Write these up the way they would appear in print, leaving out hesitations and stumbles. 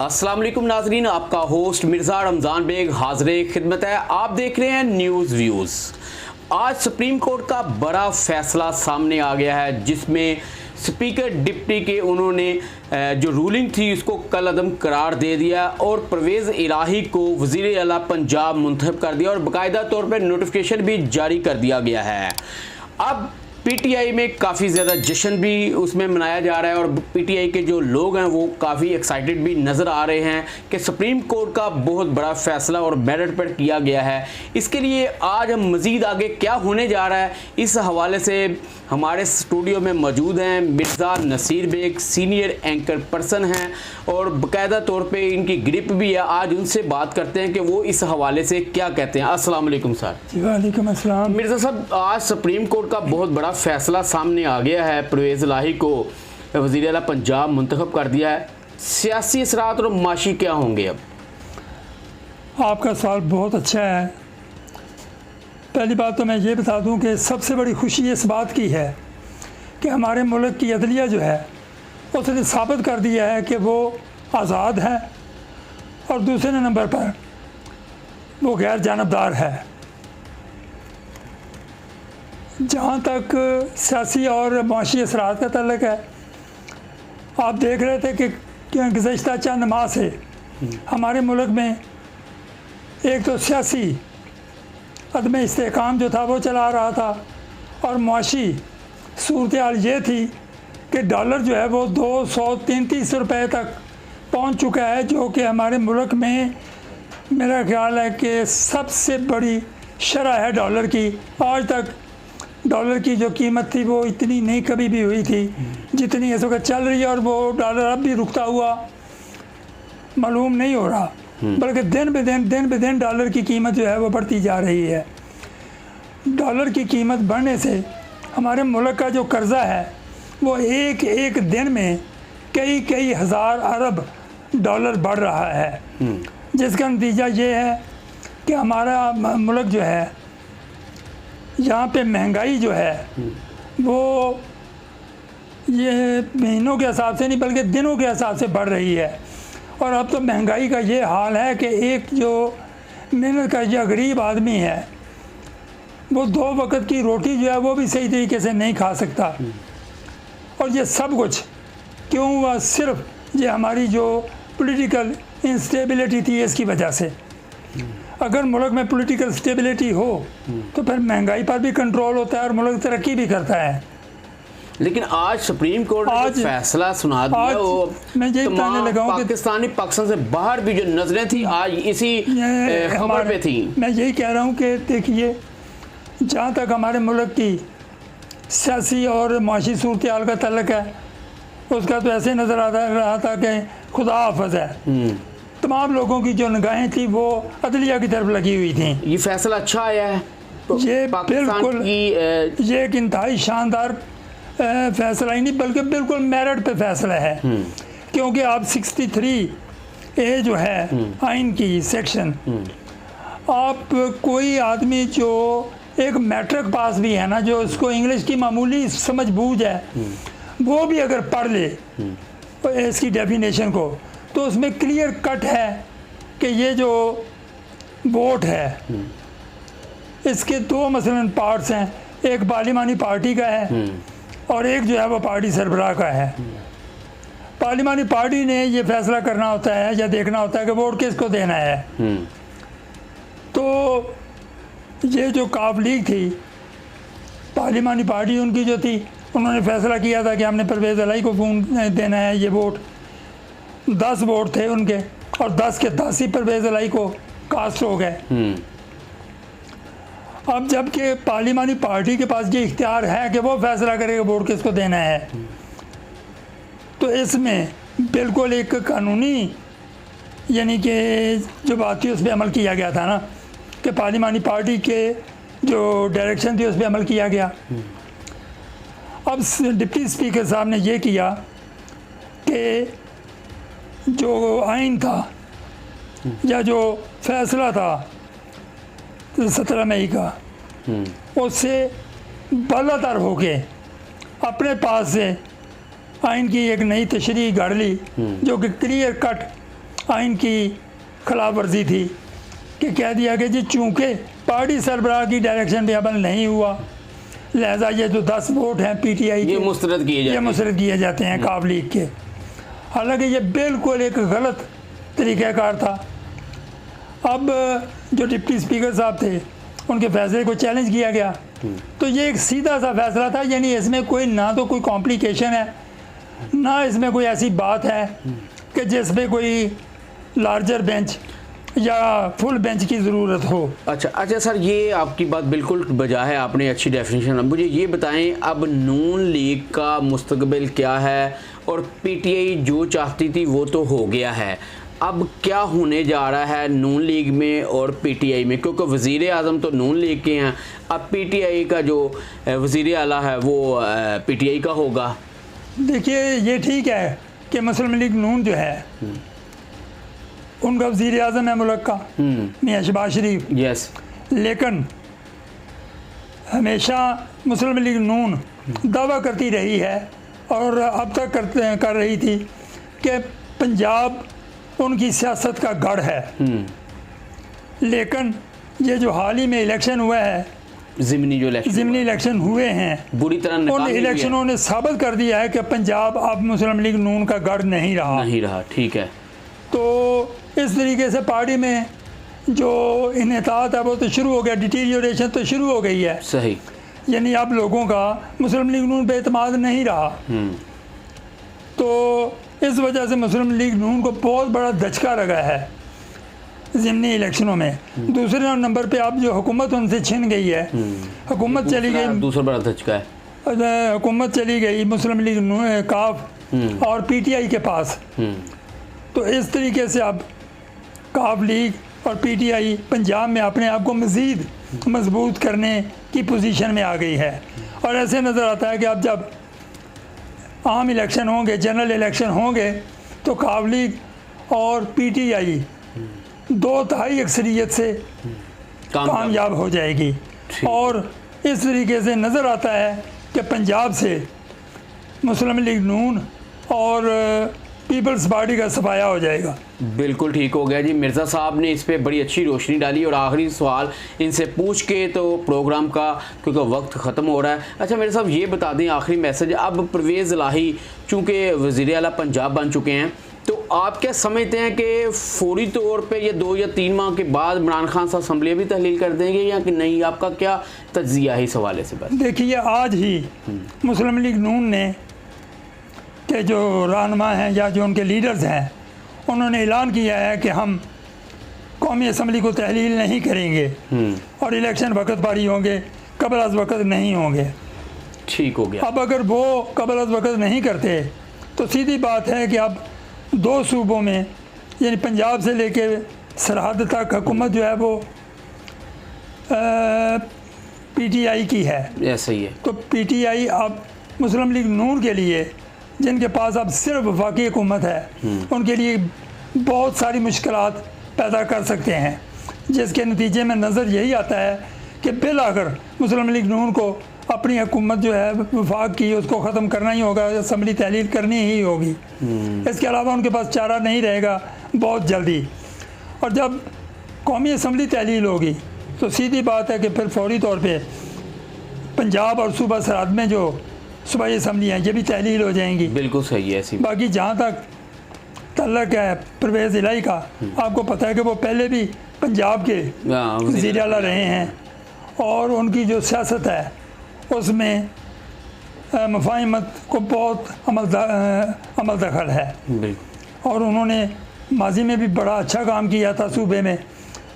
अस्सलाम वालेकुम नाजरीन, आपका होस्ट मिर्ज़ा रमज़ान बेग हाज़िर खिदमत है। आप देख रहे हैं न्यूज़ व्यूज़। आज सुप्रीम कोर्ट का बड़ा फैसला सामने आ गया है, जिसमें स्पीकर डिप्टी के उन्होंने जो रूलिंग थी उसको कल अदम करार दे दिया और परवेज़ इलाही को वज़ीर आला पंजाब मुंतखब कर दिया और बाकायदा तौर पर नोटिफिकेशन भी जारी कर दिया गया है। अब पीटीआई में काफ़ी ज़्यादा जश्न भी उसमें मनाया जा रहा है और पीटीआई के जो लोग हैं वो काफ़ी एक्साइटेड भी नज़र आ रहे हैं कि सुप्रीम कोर्ट का बहुत बड़ा फैसला और मेरिट पर किया गया है। इसके लिए आज हम मज़ीद आगे क्या होने जा रहा है, इस हवाले से हमारे स्टूडियो में मौजूद हैं Mirza Naseer Baig, senior anchor person हैं और बाकायदा तौर पे इनकी ग्रिप भी है। आज उनसे बात करते हैं कि वो इस हवाले से क्या कहते हैं। अस्सलाम वालेकुम सर। वालेकुम अस्सलाम। मिर्ज़ा साहब, आज सुप्रीम कोर्ट का बहुत बड़ा फैसला सामने आ गया है, परवेज़ इलाही को वज़ीर आला पंजाब मुंतखब कर दिया है। सियासी असरात और माशी क्या होंगे? अब आपका सवाल बहुत अच्छा है। पहली बात तो मैं ये बता दूं कि सबसे बड़ी खुशी इस बात की है कि हमारे मुल्क की अदलिया जो है उसने साबित कर दिया है कि वो आज़ाद है और दूसरे नंबर पर वो गैर जानबदार है। जहाँ तक सियासी और माशी असरात का तल्लुक़ है, आप देख रहे थे कि गुज़श्ता चंद माह से हमारे मुल्क में एक तो सियासी अदम इस्तेहकाम जो था वो चला रहा था और माशी सूरत हाल ये थी कि डॉलर जो है वो 233 रुपए तक पहुंच चुका है, जो कि हमारे मुल्क में मेरा ख्याल है कि सबसे बड़ी शरह है डॉलर की। आज तक डॉलर की जो कीमत थी वो इतनी नहीं कभी भी हुई थी जितनी इस वक्त चल रही है, और वो डॉलर अब भी रुकता हुआ मालूम नहीं हो रहा, बल्कि दिन ब दिन डॉलर की कीमत जो है वो बढ़ती जा रही है। डॉलर की कीमत बढ़ने से हमारे मुल्क का जो कर्ज़ा है वो एक एक दिन में कई हज़ार अरब डॉलर बढ़ रहा है, जिसका नतीजा ये है कि हमारा मुल्क जो है, यहाँ पे महंगाई जो है वो ये महीनों के हिसाब से नहीं बल्कि दिनों के हिसाब से बढ़ रही है। और अब तो महंगाई का ये हाल है कि एक जो मेहनत का या गरीब आदमी है वो 2 वक्त की रोटी जो है वो भी सही तरीके से नहीं खा सकता। और ये सब कुछ क्यों हुआ? सिर्फ ये हमारी जो पॉलिटिकल इंस्टेबिलिटी थी इसकी वजह से। अगर मुल्क में पॉलिटिकल स्टेबिलिटी हो तो फिर महंगाई पर भी कंट्रोल होता है और मुल्क तरक्की भी करता है। लेकिन आज सुप्रीम कोर्ट ने जो फैसला सुना दिया, वो मैं यही बताने लगा हूं पाकिस्तानी पाकिस्तान से बाहर भी जो नजरें थी आज इसी खबर पे थी। मैं यही कह रहा हूं कि देखिए, जहां तक हमारे मुल्क की सियासी और माशी सूरत हाल का तल्लुक़ है, उसका तो ऐसे नज़र आ रहा था कि खुदा हाफ़िज़ है। तमाम लोगों की जो निगाहें थी वो अदलिया की तरफ लगी हुई थी। ये फैसला अच्छा आया है, ये बिल्कुल ये एक इंतहाई शानदार फैसला ही नहीं बल्कि बिल्कुल मेरिट पे फैसला है। क्योंकि आप 63A जो है आइन की सेक्शन, आप कोई आदमी जो एक मैट्रिक पास भी है ना, जो उसको इंग्लिश की मामूली समझ बूझ है, वो भी अगर पढ़ ले तो इसकी डेफिनेशन को, तो उसमें क्लियर कट है कि ये जो वोट है इसके 2 मसलन पार्ट्स हैं। एक पार्लिमानी पार्टी का है और एक जो है वो पार्टी सरबराह का है। पार्लिमानी पार्टी ने ये फैसला करना होता है या देखना होता है कि वोट किसको देना है। तो ये जो काफ लीग थी, पार्लिमानी पार्टी उनकी जो थी, उन्होंने फैसला किया था कि हमने परवेज़ इलाही को देना है ये वोट। 10 वोट थे उनके और 10 के 10 ही परवेज़ इलाही को कास्ट हो गए। अब जबकि पार्लिमानी पार्टी के पास ये इख्तियार है कि वो फैसला करेगा वोट किसको देना है, तो इसमें बिल्कुल एक कानूनी यानी कि जो बात थी उस पर अमल किया गया था ना, कि पार्लिमानी पार्टी के जो डायरेक्शन थी उस पर अमल किया गया। अब डिप्टी स्पीकर साहब ने ये किया कि जो आइन था या जो फैसला था 17 मई का, उससे बालातर होके अपने पास से आइन की एक नई तशरीह गाड़ ली, जो कि क्लियर कट आइन की खिलाफ वर्जी थी कि कह दिया कि जी चूँकि पार्टी सरबराह की डायरेक्शन पे अमल नहीं हुआ, लिहाजा ये जो 10 वोट हैं पीटीआई के ये मुस्तरद किए जाते हैं काफ लीग के। हालांकि ये बिल्कुल एक गलत तरीक़ाकार था। अब जो डिप्टी स्पीकर साहब थे उनके फैसले को चैलेंज किया गया, तो ये एक सीधा सा फैसला था, यानी इसमें कोई ना तो कोई कॉम्प्लिकेशन है, ना इसमें कोई ऐसी बात है कि जिसमें कोई लार्जर बेंच या फुल बेंच की ज़रूरत हो। अच्छा सर, ये आपकी बात बिल्कुल बजा है, आपने अच्छी डेफिनेशन। अब मुझे ये बताएं, अब नून लीग का मुस्तकबिल क्या है? और पीटीआई जो चाहती थी वो तो हो गया है, अब क्या होने जा रहा है नून लीग में और पीटीआई में? क्योंकि वज़ीर आज़म तो नून लीग के हैं, अब पीटीआई का जो वज़ीर आला है वो पीटीआई का होगा। देखिए, ये ठीक है कि मुस्लिम लीग नून जो है उनका वज़ीर आज़म है मुल्क का, मियाँ शहबाज शरीफ। यस। लेकिन हमेशा मुस्लिम लीग नून दावा करती रही है और अब तक कर रही थी कि पंजाब उनकी सियासत का गढ़ है। लेकिन ये जो हाल ही में इलेक्शन हुआ है, ज़िमनी इलेक्शन हुए हैं, बुरी तरह उन इलेक्शनों ने साबित कर दिया है कि पंजाब अब मुस्लिम लीग नून का गढ़ नहीं रहा। ठीक है। तो इस तरीके से पार्टी में जो इन्हेतात है वो तो शुरू हो गया, डिटीरियोरेशन तो शुरू हो गई है। सही। यानी आप लोगों का मुस्लिम लीग नून पे एतमाद नहीं रहा। तो इस वजह से मुस्लिम लीग नून को बहुत बड़ा धचका लगा है ज़िमनी इलेक्शनों में। दूसरे नंबर पे अब जो हुकूमत उनसे छिन गई है, हुकूमत चली गई, दूसरा बड़ा धचका है, हुकूमत चली गई मुस्लिम लीग काफ और पीटीआई के पास। तो इस तरीके से अब काफ लीग और पीटीआई पंजाब में अपने आप को मज़ीद मजबूत करने की पोजीशन में आ गई है। और ऐसे नज़र आता है कि अब जब आम इलेक्शन होंगे, जनरल इलेक्शन होंगे, तो काफ लीग और पीटीआई 2/3 अक्सरियत से कामयाब हो जाएगी। और इस तरीके से नज़र आता है कि पंजाब से मुस्लिम लीग नून और पीपल्स पार्टी का सफाया हो जाएगा। बिल्कुल ठीक हो गया जी। मिर्ज़ा साहब ने इस पर बड़ी अच्छी रोशनी डाली। और आखिरी सवाल इनसे पूछ के तो प्रोग्राम का, क्योंकि वक्त ख़त्म हो रहा है। अच्छा मेरे साहब ये बता दें आखिरी मैसेज, अब परवेज़ इलाही चूँकि वज़ीर आला पंजाब बन चुके हैं, तो आप क्या समझते हैं कि फौरी तौर पे ये 2 या 3 माह के बाद इमरान खान साहब असम्बली भी तहलील कर देंगे या कि नहीं? आपका क्या तज्ज़िया है इस हवाले से? बस देखिए, आज ही मुस्लिम लीग नून ने के जो रहनुमा हैं या जो उनके लीडर्स हैं, उन्होंने ऐलान किया है कि हम कौमी असम्बली को तहलील नहीं करेंगे और इलेक्शन वक्त पारी होंगे, कबल अज़ वक्त नहीं होंगे। ठीक हो गया। अब अगर वो कबल अज़ वक्त नहीं करते तो सीधी बात है कि अब 2 सूबों में, यानी पंजाब से लेके सरहद तक हुकूमत जो है वो पीटीआई की है। ऐसा ही है। तो पीटीआई अब मुस्लिम लीग नून के लिए, जिनके पास अब सिर्फ वफाकी हुकूमत है, उनके लिए बहुत सारी मुश्किलात पैदा कर सकते हैं, जिसके नतीजे में नज़र यही आता है कि बिलाखिर मुस्लिम लीग नून को अपनी हुकूमत जो है वफाक की, उसको ख़त्म करना ही होगा, असम्बली तहलील करनी ही होगी। इसके अलावा उनके पास चारा नहीं रहेगा बहुत जल्दी। और जब कौमी असम्बली तहलील होगी तो सीधी बात है कि फिर फौरी तौर पे पंजाब और सूबा सरहद में जो सूबाई असम्बली हैं ये भी तहलील हो जाएंगी। बिल्कुल सही है। ऐसी बाकी जहाँ तक तल्लक है परवेज़ इलाही का, आपको पता है कि वो पहले भी पंजाब के वज़ीर आला रहे हैं और उनकी जो सियासत है उसमें मुफाहिमत को बहुत अमल दखल है। और उन्होंने माजी में भी बड़ा अच्छा काम किया था सूबे में।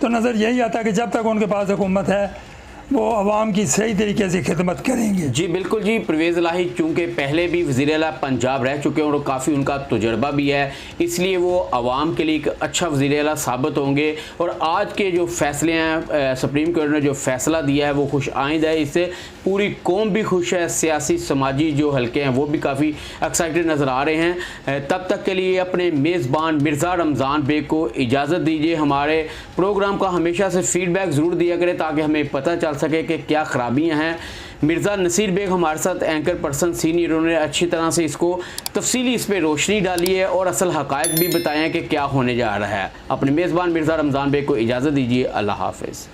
तो नज़र यही आता है कि जब तक उनके पास हुकूमत है वो आवाम की सही तरीके से खिदमत करेंगे। जी बिल्कुल जी। परवेज़ इलाही चूँकि पहले भी वज़ीर आला पंजाब रह चुके हैं और काफ़ी उनका तजुर्बा भी है, इसलिए वो आवाम के लिए एक अच्छा वज़ीर आला साबित होंगे। और आज के जो फैसले हैं, सुप्रीम कोर्ट ने जो फ़ैसला दिया है वो खुश आइंद है, इससे पूरी कौम भी खुश है, सियासी समाजी जो हल्के हैं वो भी काफ़ी एक्साइटेड नज़र आ रहे हैं। तब तक के लिए अपने मेज़बान मिर्ज़ा रमज़ान बेग को इजाज़त दीजिए। हमारे प्रोग्राम का हमेशा से फ़ीडबैक ज़रूर दिया करें ताकि हमें पता चल सके कि क्या खराबियां हैं। मिर्ज़ा नसीर बेग हमारे साथ एंकर पर्सन सीनियर, उन्होंने अच्छी तरह से इसको तफसीली इस पर रोशनी डाली है और असल हक़ाइक़ भी बताए हैं कि क्या होने जा रहा है। अपने मेज़बान मिर्ज़ा रमज़ान बेग को इजाज़त दीजिए। अल्लाह हाफ़िज़।